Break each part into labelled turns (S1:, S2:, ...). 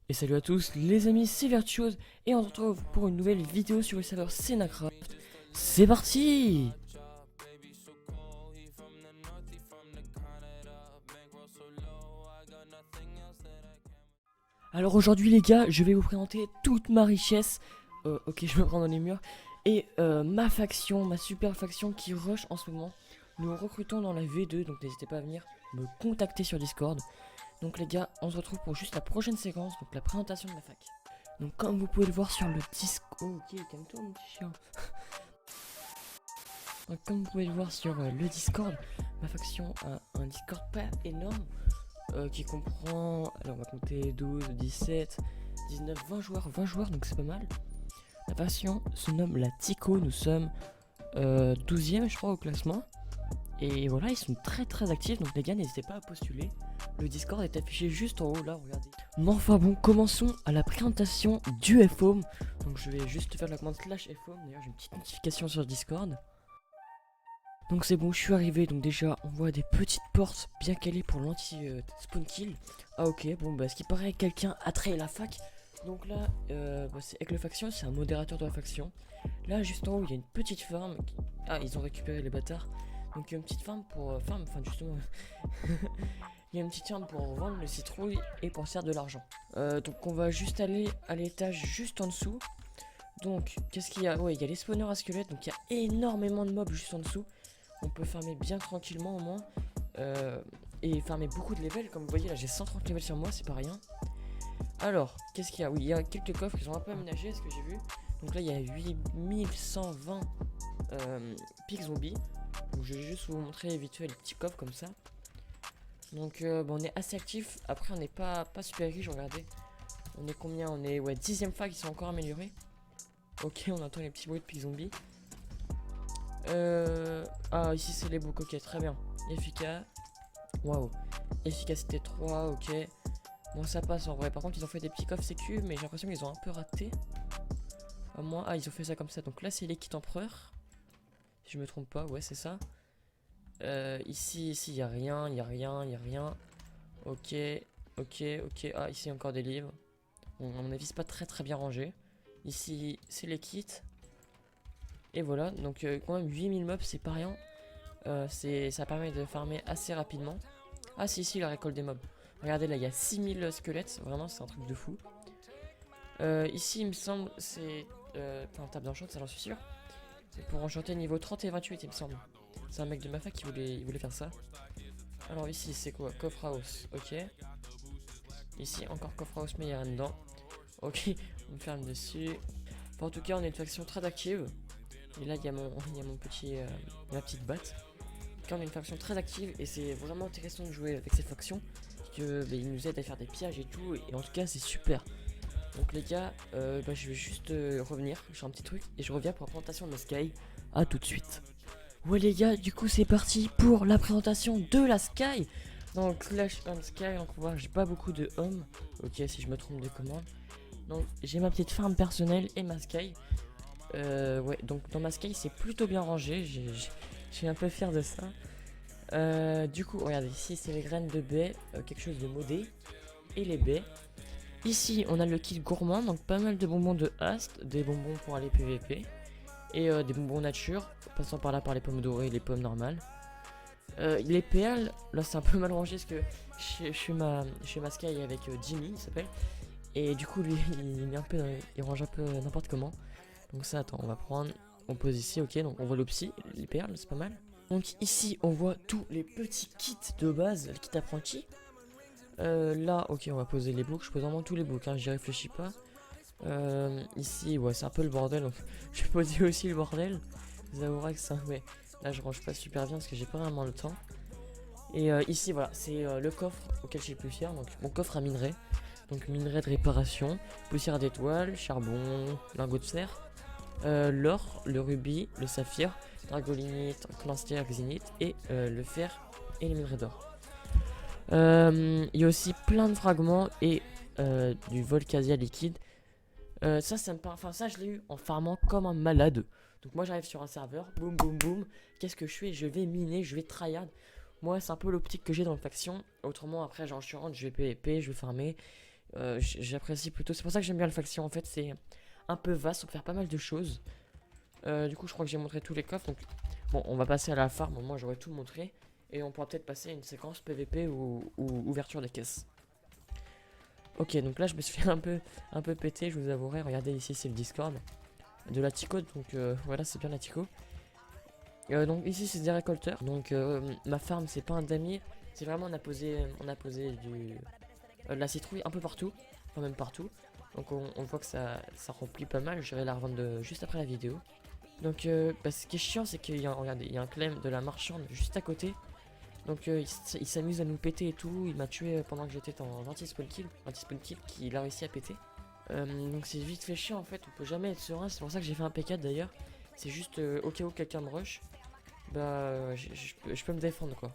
S1: Et salut à tous les amis, c'est Virtuose et on se retrouve pour une nouvelle vidéo sur le serveur Senacraft. C'est parti! Alors aujourd'hui les gars, je vais vous présenter toute ma richesse. Ok, je me prends dans les murs. Et ma faction, ma super faction qui rush en ce moment. Nous recrutons dans la V2, donc n'hésitez pas à venir me contacter sur Discord. Donc les gars, on se retrouve pour juste la prochaine séquence, donc la présentation de la fac. Donc comme vous pouvez le voir sur le Discord... Ok, calme-toi mon petit chien. Donc, comme vous pouvez le voir sur le Discord, ma faction a un Discord pas énorme. Qui comprend, alors on va compter 12, 17, 19, 20 joueurs, donc c'est pas mal. La faction se nomme la Tico, nous sommes 12e je crois au classement. Et voilà, ils sont très actifs, donc les gars n'hésitez pas à postuler. Le Discord est affiché juste en haut là, regardez. Mais enfin bon, commençons à la présentation du FOM. Donc je vais juste faire la commande /FOM, d'ailleurs j'ai une petite notification sur Discord. Donc c'est bon, je suis arrivé, donc déjà on voit des petites portes bien calées pour l'anti-spawn kill. Ah ok, bon bah ce qui paraît quelqu'un a trahi la fac. Donc là, c'est avec le faction, c'est un modérateur de la faction. Là juste en haut il y a une petite farm. Ah, ils ont récupéré les bâtards. Donc il y a une petite farm pour... enfin justement... il y a une petite farm pour vendre le citrouille et pour se faire de l'argent. Donc on va juste aller à l'étage juste en dessous. Donc qu'est-ce qu'il y a? Ouais, il y a les spawners à squelettes, donc il y a énormément de mobs juste en dessous. On peut farmer bien tranquillement au moins. Et farmer beaucoup de levels. Comme vous voyez là j'ai 130 levels sur moi, c'est pas rien. Alors qu'est-ce qu'il y a? Oui, il y a quelques coffres qui sont un peu aménagés, ce que j'ai vu. Donc là il y a 8120 pics zombies. Donc je vais juste vous montrer vite fait les petits coffres comme ça. Donc bon, on est assez actif. Après on n'est pas super riche, regardez. On est combien? On est 10ème fac, ils sont encore améliorés. Ok, on entend les petits bruits de pics zombies. Ah, ici c'est les boucs, ok, très bien. Efficace. Waouh. Efficacité 3, ok. Bon, ça passe en vrai. Par contre, ils ont fait des petits coffres sécu, mais j'ai l'impression qu'ils ont un peu raté. À moins. Ah, ils ont fait ça comme ça. Donc là, c'est les kits empereur. Si je me trompe pas, ouais, c'est ça. Ici, il y a rien, il y a rien. Ok, ok. Ah, ici, encore des livres. Bon, à mon avis, c'est pas très bien rangé. Ici, c'est les kits. Et voilà, donc quand même 8000 mobs, c'est pas rien. Ça permet de farmer assez rapidement. Ah si, la récolte des mobs. Regardez là, il y a 6000 squelettes, vraiment c'est un truc de fou. Ici il me semble c'est... Enfin table d'enchant, ça j'en suis sûr. C'est pour enchanter niveau 30 et 28 il me semble. C'est un mec de ma fac qui voulait faire ça. Alors ici c'est quoi? Coffre house, ok. Ici encore coffre house mais il y a rien dedans. Ok, on me ferme dessus. Enfin, en tout cas on est une faction très active. Et là il y a mon petit... ma petite batte. On est une faction très active et c'est vraiment intéressant de jouer avec cette faction parce que ils nous aident à faire des pièges et tout, et en tout cas c'est super. Donc les gars, je vais juste revenir, je fais un petit truc et je reviens pour la présentation de la Sky. A tout de suite. Ouais les gars, du coup c'est parti pour la présentation de la Sky. Donc Clash on Sky, donc on voit j'ai pas beaucoup de hommes. Ok, si je me trompe de commande. Donc j'ai ma petite farm personnelle et ma Sky. Ouais, donc dans ma Sky c'est plutôt bien rangé, je suis un peu fier de ça. Du coup, regardez, ici c'est les graines de baie, quelque chose de modé. Et les baies. Ici, on a le kit gourmand, donc pas mal de bonbons de Hast, des bonbons pour aller PVP. Et des bonbons nature, passant par là par les pommes dorées et les pommes normales. Les perles, là c'est un peu mal rangé parce que je suis ma Sky avec Jimmy, il s'appelle. Et du coup, lui, il range un peu n'importe comment. Donc ça, attends, on va prendre, on pose ici, ok, donc on voit l'opsie, les perles, c'est pas mal. Donc ici on voit tous les petits kits de base, le kit apprenti. Là ok on va poser les books, je pose vraiment tous les books, hein, j'y réfléchis pas. Ici ouais c'est un peu le bordel, donc je vais poser aussi le bordel. Vous avouerez que ça, ouais, là je range pas super bien parce que j'ai pas vraiment le temps. Et ici voilà c'est le coffre auquel je suis le plus fier, donc mon coffre à minerai. Donc minerai de réparation, poussière d'étoile, charbon, lingot de fer. L'or, le rubis, le saphir, dragolinite, clanster, xinite et le fer et les minerais d'or. Il y a aussi plein de fragments et du volcasia liquide. Ça me parle, enfin ça je l'ai eu en farmant comme un malade. Donc moi j'arrive sur un serveur, boum boum boum. Qu'est-ce que je fais? Je vais miner, je vais tryhard. Moi c'est un peu l'optique que j'ai dans le faction. Autrement après genre je rentre, je vais PvP, je vais farmer. J'apprécie plutôt. C'est pour ça que j'aime bien le faction. En fait, c'est un peu vaste, on peut faire pas mal de choses. Du coup, je crois que j'ai montré tous les coffres. Donc, bon, on va passer à la farm. Moi, j'aurais tout montré. Et on pourra peut-être passer à une séquence PVP ou ouverture des caisses. Ok, donc là, je me suis fait un peu péter, je vous avouerai. Regardez ici, c'est le Discord de la Tico. Donc, voilà, c'est bien la Tico. Donc, ici, c'est des récolteurs. Donc, ma farm, c'est pas un damier. C'est vraiment, on a posé de la citrouille un peu partout. Enfin, même partout. Donc, on voit que ça remplit pas mal. Je vais la revendre juste après la vidéo. Donc, bah, ce qui est chiant, c'est qu'il y a, regardez, il y a un claim de la marchande juste à côté. Donc, il s'amuse à nous péter et tout. Il m'a tué pendant que j'étais en anti-spawn kill. Anti-spawn kill qu'il a réussi à péter. Donc, c'est vite fait chiant en fait. On peut jamais être serein. C'est pour ça que j'ai fait un P4 d'ailleurs. C'est juste au cas où quelqu'un me rush. Bah, je peux me défendre quoi.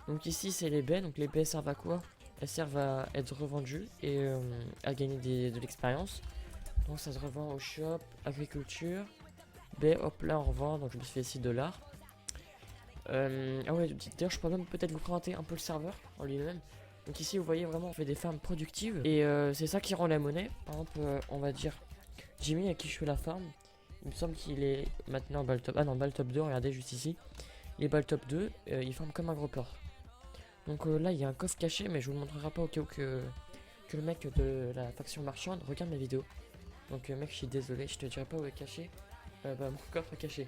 S1: Donc, ici, c'est les baies. Donc, les baies servent à quoi? Elles servent à être revendues et à gagner de l'expérience. Donc, ça se revend au shop, agriculture. B, hop là on revend, donc je me suis fait 6 $. Ah ouais, d'ailleurs je pourrais même peut-être vous présenter un peu le serveur en lui-même. Donc ici vous voyez vraiment on fait des farms productives et c'est ça qui rend la monnaie. Par exemple on va dire Jimmy à qui je fais la farm, il me semble qu'il est maintenant bal top. Ah non, bal top 2, regardez juste ici. Il est bal top 2, il farm comme un gros porc. Donc là il y a un coffre caché mais je vous le montrerai pas au cas où que le mec de la faction marchande regarde ma vidéo. Donc mec je suis désolé, je te dirai pas où est caché. Bah, mon coffre est caché.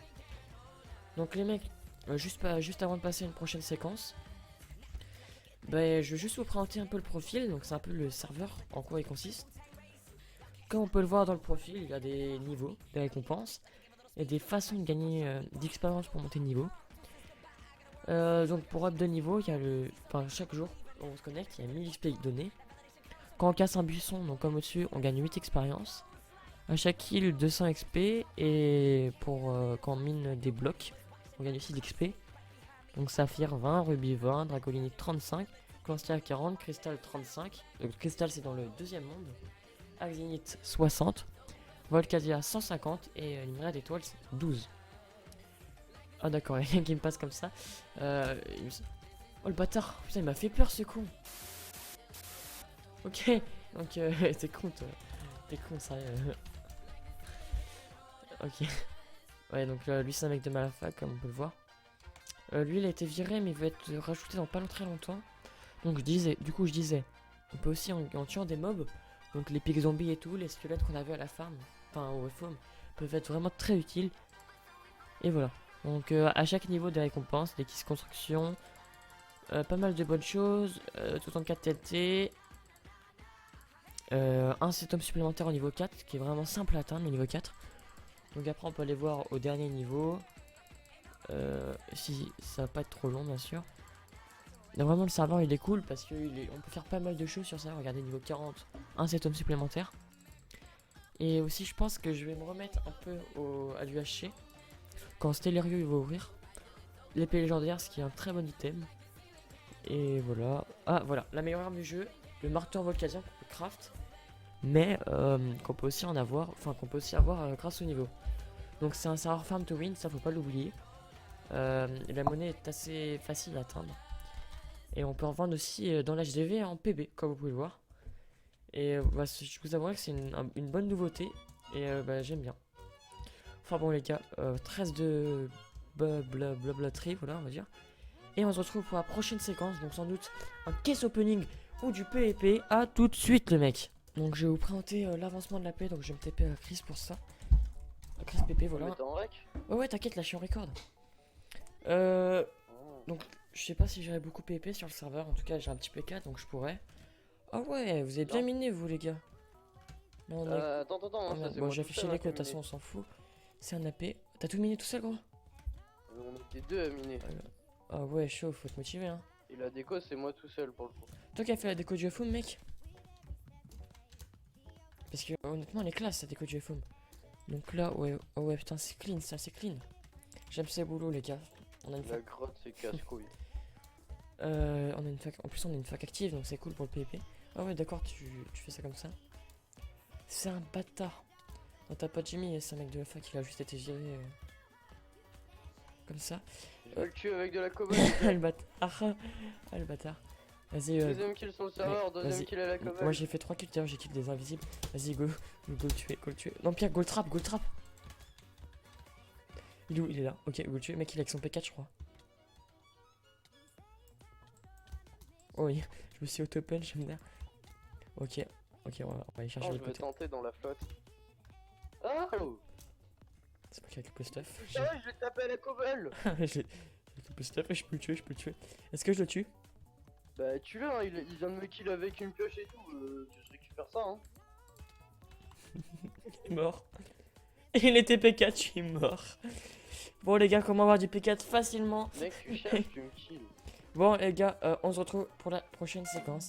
S1: Donc les mecs, juste avant de passer à une prochaine séquence, bah, je vais juste vous présenter un peu le profil. Donc c'est un peu le serveur, en quoi il consiste. Comme on peut le voir dans le profil, il y a des niveaux, des récompenses et des façons de gagner d'expérience pour monter de niveau. Donc pour up de niveau, il y a enfin chaque jour on se connecte, il y a 1000 XP donnés. Quand on casse un buisson, donc comme au-dessus, on gagne 8 expériences. À chaque kill 200 XP et pour quand on mine des blocs on gagne aussi d'XP. Donc saphir 20, rubis 20, dracolinite 35, constellar 40, cristal 35. Donc cristal c'est dans le deuxième monde. Axinite 60, volcasia 150 et minerai d'étoiles 12. Ah d'accord, il y a rien qui me passe comme ça. Oh le bâtard, putain il m'a fait peur ce con. Ok, donc t'es con toi. T'es con sérieux. Ok. Ouais, donc lui, c'est un mec de Malafa, comme on peut le voir. Lui, il a été viré, mais il va être rajouté dans pas très longtemps. Donc, du coup, je disais, on peut aussi, en tuant des mobs, donc les pics zombies et tout, les squelettes qu'on avait à la farm, enfin au FOM, peuvent être vraiment très utiles. Et voilà. Donc, à chaque niveau des récompenses, des kits construction, pas mal de bonnes choses, tout en 4 TNT. Un setum supplémentaire au niveau 4, qui est vraiment simple à atteindre, au niveau 4. Donc après on peut aller voir au dernier niveau. Si ça va pas être trop long bien sûr. Donc vraiment le serveur il est cool parce qu'on peut faire pas mal de choses sur ça. Regardez niveau 40, un setum supplémentaire. Et aussi je pense que je vais me remettre un peu à l'UHC. Quand Stellario il va ouvrir. L'épée légendaire, ce qui est un très bon item. Et voilà. Ah voilà, la meilleure arme du jeu. Le marteau en volcasien qu'on peut craft. Mais qu'on peut aussi en avoir. Enfin qu'on peut aussi avoir grâce au niveau. Donc c'est un serveur farm to win, ça faut pas l'oublier. La monnaie est assez facile à atteindre. Et on peut en vendre aussi dans l'HDV en PB, comme vous pouvez le voir. Et bah, je vous avouerai que c'est une bonne nouveauté. Et bah, j'aime bien. Enfin bon les gars, 13 de blablaterie, voilà on va dire. Et on se retrouve pour la prochaine séquence, donc sans doute un case opening ou du PvP. À tout de suite les mecs. Donc je vais vous présenter l'avancement de la paix, donc je vais me TP à Chris pour ça. Chris PP, voilà. Ouais, t'inquiète, là je suis en record. Donc, je sais pas si j'aurai beaucoup PP sur le serveur. En tout cas, j'ai un petit P4 donc je pourrais. Ah ouais, vous avez bien miné, vous les gars. Non, on est...
S2: Attends,
S1: Ah, bon, j'ai affiché les codes, de toute façon, on s'en fout. C'est un AP. T'as tout miné tout seul, gros?
S2: On était deux à miner.
S1: Ah ouais, chaud, faut te motiver, hein.
S2: Et la déco, c'est moi tout seul pour le coup.
S1: Toi qui as fait la déco du FOM, mec? Parce que honnêtement, elle est classe, la déco du FOM. Donc là, ouais, oh ouais, putain, c'est clean, ça, c'est clean. J'aime ces boulots, les gars. On a une
S2: La grotte, c'est casse-couille.
S1: on a une fac... En plus, on a une fac active, donc c'est cool pour le PvP. Ah ouais, d'accord, tu fais ça comme ça. C'est un bâtard. Non, t'as pas Jimmy, c'est un mec de la fac qui a juste été viré. Comme ça.
S2: Je vais le tuer avec de la cobble.
S1: Le bâtard. Ah, le bâtard. Vas-y,
S2: Deuxième kill sur le serveur, deuxième
S1: vas-y.
S2: kill à la cobble.
S1: Moi j'ai fait 3 kills, d'ailleurs j'ai kill des invisibles. Vas-y, go le tuer, go le tuer. Non, Pierre, go le trap, go le trap. Il est où? Il est là. Ok, go le tuer. Mec, il est avec son P4, je crois. Oh oui, je me suis auto-punch, j'aime bien. Ok, on va aller chercher
S2: Oh,
S1: le
S2: je vais
S1: côté.
S2: tenter dans la flotte. Ah oh.
S1: C'est pas qu'il y a quelques stuff.
S2: Ah ouais, je vais taper à la cobble.
S1: J'ai quelques stuff et je peux le tuer, je peux le tuer. Est-ce que je le tue?
S2: Bah tu l'as, hein, il vient de me kill avec une pioche et tout, tu récupères ça hein.
S1: Il est mort. Il était P4, je suis mort. Bon les gars, comment avoir du P4 facilement?
S2: Mec tu cherches, tu me kills.
S1: Bon les gars, on se retrouve pour la prochaine séquence.